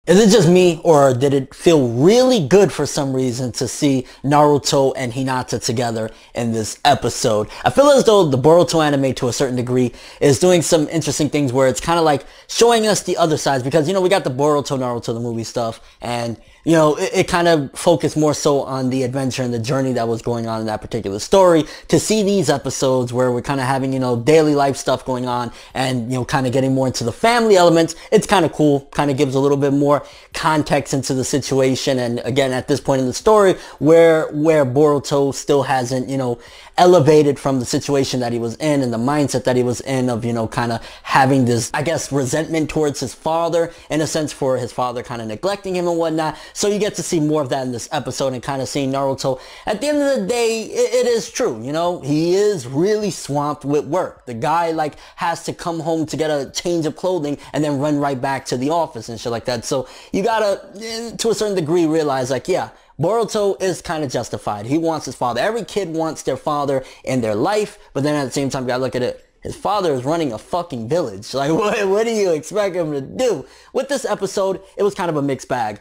Is it just me, or did it feel really good for some reason to see Naruto and Hinata together in this episode? I feel as though the Boruto anime, to a certain degree, is doing some interesting things where it's kind of like showing us the other sides, because, you know, we got the Boruto, Naruto, the movie stuff, and, you know, it kind of focused more so on the adventure and the journey that was going on in that particular story. To see these episodes where we're kind of having, you know, daily life stuff going on and, you know, kind of getting more into the family elements, it's kind of cool, kind of gives a little bit more context into the situation. And again, at this point in the story where Boruto still hasn't, you know, elevated from the situation that he was in and the mindset that he was in of, you know, kind of having this, I guess, resentment towards his father, in a sense, for his father kind of neglecting him and whatnot. So you get to see more of that in this episode, and kind of seeing Naruto. At the end of the day, it is true, you know, he is really swamped with work. The guy, like, has to come home to get a change of clothing and then run right back to the office and shit like that. So you gotta, to a certain degree, realize, like, yeah, Boruto is kind of justified. He wants his father. Every kid wants their father in their life, but then at the same time, you gotta look at it. His father is running a fucking village. Like, what do you expect him to do? With this episode, it was kind of a mixed bag.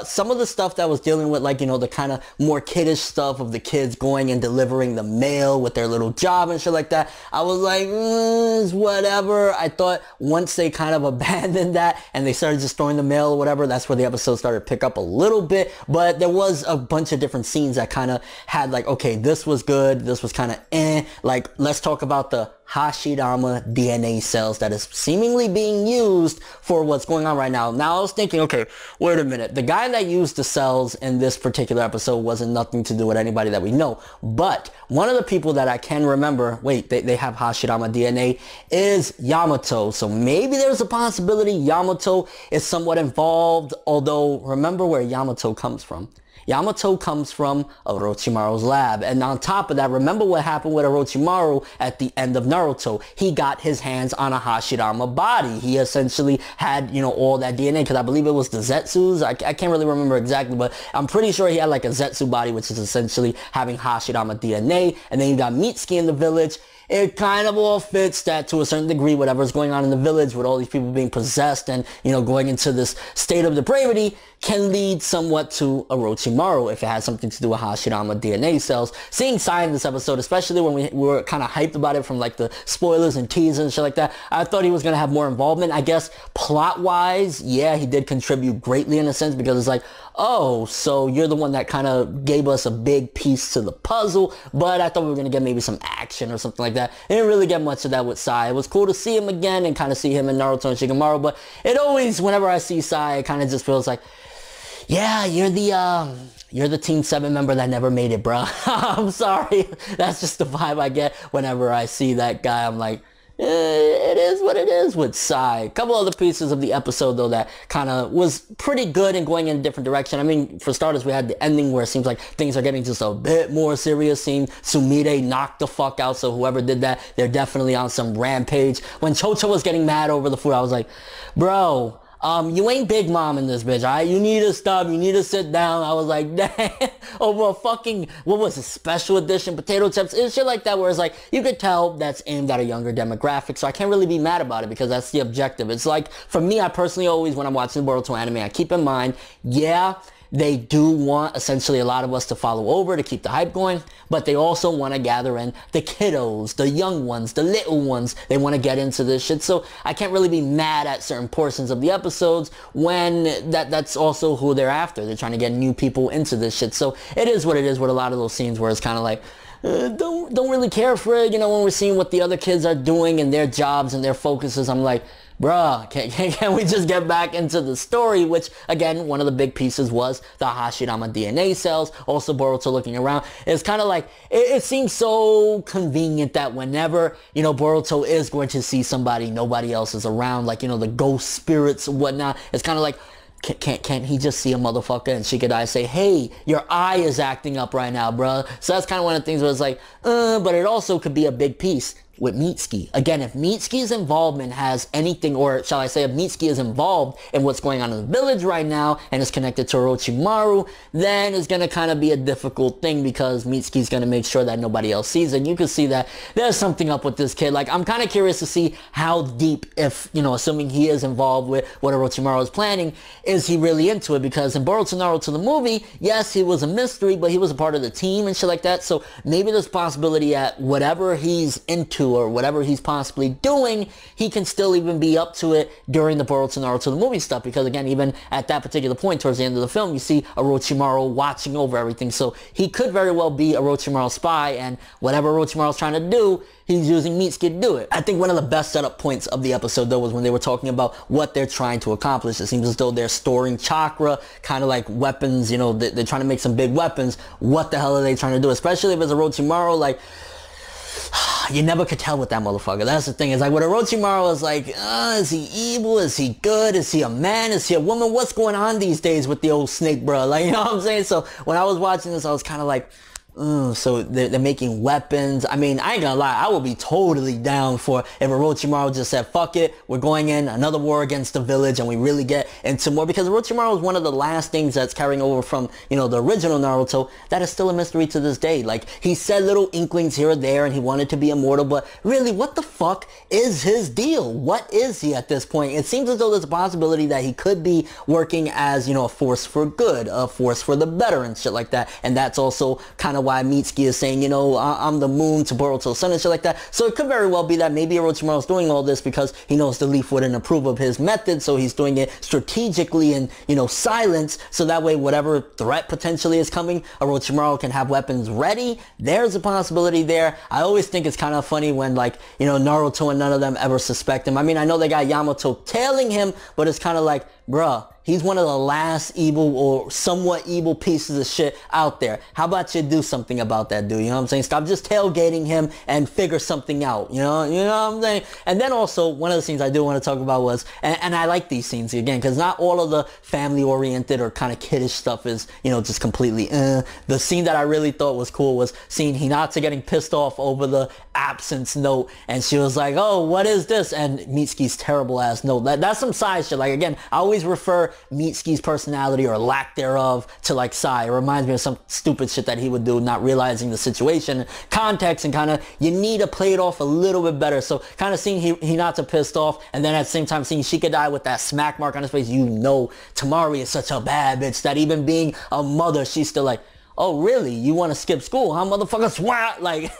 Some of the stuff that was dealing with, like, you know, the kind of more kiddish stuff of the kids going and delivering the mail with their little job and shit like that, I was like, it's whatever. I thought once they kind of abandoned that and they started just throwing the mail or whatever, that's where the episode started to pick up a little bit. But there was a bunch of different scenes that kind of had, like, okay, this was good, this was kind of like, let's talk about the Hashirama DNA cells that is seemingly being used for what's going on right now. Now I was thinking, okay, wait a minute. The guy that used the cells in this particular episode wasn't nothing to do with anybody that we know. But one of the people that I can remember, wait, they have Hashirama DNA, is Yamato. So maybe there's a possibility Yamato is somewhat involved, although remember where Yamato comes from. Yamato comes from Orochimaru's lab. And on top of that, remember what happened with Orochimaru at the end of Naruto. He got his hands on a Hashirama body. He essentially had, you know, all that DNA, because I believe it was the Zetsus. I can't really remember exactly, but I'm pretty sure he had like a Zetsu body, which is essentially having Hashirama DNA. And then you got Mitsuki in the village. It kind of all fits that to a certain degree, whatever's going on in the village with all these people being possessed and, you know, going into this state of depravity can lead somewhat to Orochimaru if it has something to do with Hashirama DNA cells. Seeing Sai in this episode, especially when we were kind of hyped about it from like the spoilers and teasers and shit like that, I thought he was going to have more involvement. I guess plot-wise, yeah, he did contribute greatly in a sense, because it's like, oh, so you're the one that kind of gave us a big piece to the puzzle, but I thought we were going to get maybe some action or something like that. I didn't really get much of that with Sai. It was cool to see him again and kind of see him in Naruto and Shikamaru, but it always, whenever I see Sai, it kind of just feels like, yeah, you're the Team 7 member that never made it, bro. I'm sorry. That's just the vibe I get whenever I see that guy. I'm like, it is what it is with Sai. A couple other pieces of the episode, though, that kind of was pretty good and going in a different direction. I mean, for starters, we had the ending where it seems like things are getting just a bit more serious. Seeing Sumire knocked the fuck out, so whoever did that, they're definitely on some rampage. When Chocho was getting mad over the food, I was like, bro, you ain't Big Mom in this bitch, alright? You need to stop, you need to sit down. I was like, dang, over a fucking, what was it, special edition potato chips? It's shit like that where it's like, you could tell that's aimed at a younger demographic, so I can't really be mad about it because that's the objective. It's like, for me, I personally always, when I'm watching the Boruto anime, I keep in mind, yeah, they do want essentially a lot of us to follow over to keep the hype going, but they also want to gather in the kiddos, the young ones, the little ones. They want to get into this shit. So I can't really be mad at certain portions of the episodes when that's also who they're after. They're trying to get new people into this shit. So it is what it is with a lot of those scenes where it's kind of like, don't really care for it. You know, when we're seeing what the other kids are doing and their jobs and their focuses, I'm like, bruh, can we just get back into the story? Which, again, one of the big pieces was the Hashirama DNA cells. Also, Boruto looking around. It's kind of like, it seems so convenient that whenever, you know, Boruto is going to see somebody, nobody else is around, like, you know, the ghost spirits and whatnot. It's kind of like, can't he just see a motherfucker and Shikadai say, hey, your eye is acting up right now, bruh. So that's kind of one of the things where it's like, but it also could be a big piece with Mitsuki. Again, if Mitsuki's involvement has anything, or shall I say if Mitsuki is involved in what's going on in the village right now and is connected to Orochimaru, then it's going to kind of be a difficult thing because Mitsuki's going to make sure that nobody else sees it. You can see that there's something up with this kid. Like, I'm kind of curious to see how deep, if, you know, assuming he is involved with what Orochimaru is planning, is he really into it? Because in Boruto Naruto the movie, yes, he was a mystery, but he was a part of the team and shit like that. So maybe there's possibility at whatever he's into or whatever he's possibly doing, he can still even be up to it during the Boruto Naruto the movie stuff, because again, even at that particular point towards the end of the film, you see Orochimaru watching over everything, so he could very well be Orochimaru's spy, and whatever Orochimaru's trying to do, he's using Mitsuki to do it. I think one of the best setup points of the episode though was when they were talking about what they're trying to accomplish. It seems as though they're storing chakra, kind of like weapons, you know, they're trying to make some big weapons. What the hell are they trying to do? Especially if it's Orochimaru, like, you never could tell with that motherfucker. That's the thing. It's like with Orochimaru, is like, is he evil? Is he good? Is he a man? Is he a woman? What's going on these days with the old snake, bro? Like, you know what I'm saying? So when I was watching this, I was kind of like, so they're making weapons. I mean, I ain't gonna lie, I would be totally down for if Orochimaru just said, fuck it, we're going in, another war against the village, and we really get into more, because Orochimaru is one of the last things that's carrying over from, you know, the original Naruto that is still a mystery to this day. Like, he said little inklings here or there, and he wanted to be immortal, but really, what the fuck is his deal? What is he at this point? It seems as though there's a possibility that he could be working as, you know, a force for good, a force for the better and shit like that, and that's also kind of why Mitsuki is saying, you know, I'm the moon to Boruto's sun and shit like that. So it could very well be that maybe Orochimaru's doing all this because he knows the Leaf wouldn't approve of his method, so he's doing it strategically in, you know, silence, so that way whatever threat potentially is coming, Orochimaru can have weapons ready. There's a possibility there. I always think it's kind of funny when, like, you know, Naruto and none of them ever suspect him. I mean, I know they got Yamato tailing him, but it's kind of like, bruh, he's one of the last evil or somewhat evil pieces of shit out there. How about you do something about that dude? You know what I'm saying? Stop just tailgating him and figure something out. You know what I'm saying? And then also, one of the scenes I do want to talk about was, and I like these scenes again, because not all of the family-oriented or kind of kiddish stuff is, you know, just completely, The scene that I really thought was cool was seeing Hinata getting pissed off over the absence note, and she was like, oh, what is this? And Mitsuki's terrible ass note. That's some side shit. Like, again, I always refer Mitsuki's personality or lack thereof to like Sai. It reminds me of some stupid shit that he would do, not realizing the situation, context, and kind of, you need to play it off a little bit better. So kind of seeing Hinata pissed off, and then at the same time seeing Shikadai with that smack mark on his face, you know Tamari is such a bad bitch that even being a mother, she's still like, oh really? You want to skip school, huh, motherfucker? Swat! Like,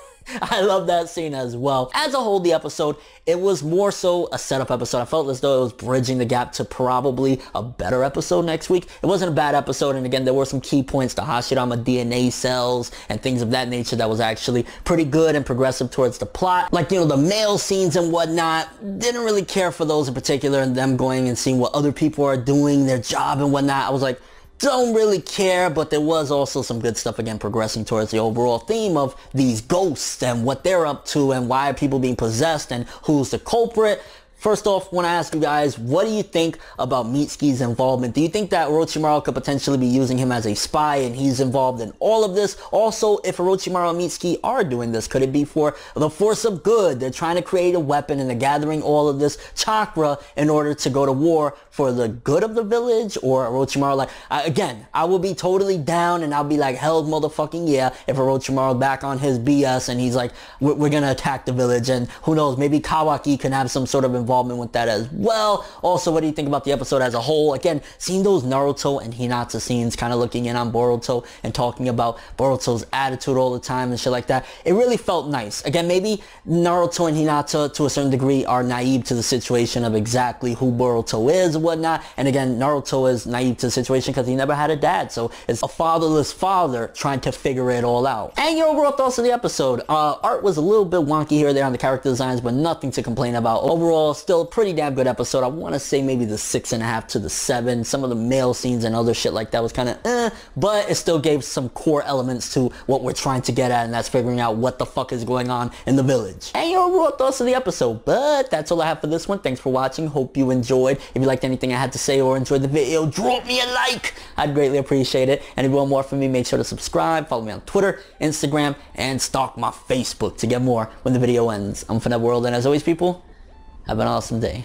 I love that scene as well. As a whole, the episode, it was more so a setup episode. I felt as though it was bridging the gap to probably a better episode next week. It wasn't a bad episode, and again, there were some key points, the Hashirama DNA cells and things of that nature that was actually pretty good and progressive towards the plot. Like, you know, the male scenes and whatnot, didn't really care for those in particular, and them going and seeing what other people are doing, their job and whatnot. I was like, don't really care, but there was also some good stuff, again, progressing towards the overall theme of these ghosts and what they're up to and why are people being possessed and who's the culprit. First off, want to ask you guys, what do you think about Mitsuki's involvement? Do you think that Orochimaru could potentially be using him as a spy and he's involved in all of this? Also, if Orochimaru and Mitsuki are doing this, could it be for the force of good? They're trying to create a weapon and they're gathering all of this chakra in order to go to war for the good of the village? Or Orochimaru, like, again, I will be totally down and I'll be like, hell motherfucking yeah, if Orochimaru back on his BS and he's like, we're gonna attack the village, and who knows, maybe Kawaki can have some sort of involvement with that as well. Also, what do you think about the episode as a whole? Again, seeing those Naruto and Hinata scenes, kind of looking in on Boruto and talking about Boruto's attitude all the time and shit like that, it really felt nice. Again, maybe Naruto and Hinata to a certain degree are naive to the situation of exactly who Boruto is and whatnot, and again, Naruto is naive to the situation because he never had a dad, so it's a fatherless father trying to figure it all out. And your overall thoughts of the episode. Art was a little bit wonky here or there on the character designs, but nothing to complain about. Overall, overall, still a pretty damn good episode. I want to say maybe the 6.5 to the 7. Some of the male scenes and other shit like that was kind of but it still gave some core elements to what we're trying to get at, and that's figuring out what the fuck is going on in the village. And your overall thoughts of the episode. But that's all I have for this one. Thanks for watching. Hope you enjoyed. If you liked anything I had to say or enjoyed the video, drop me a like. I'd greatly appreciate it. And if you want more from me, make sure to subscribe, follow me on Twitter, Instagram, and stalk my Facebook to get more when the video ends. I'm ForneverWorld, and as always, people, have an awesome day.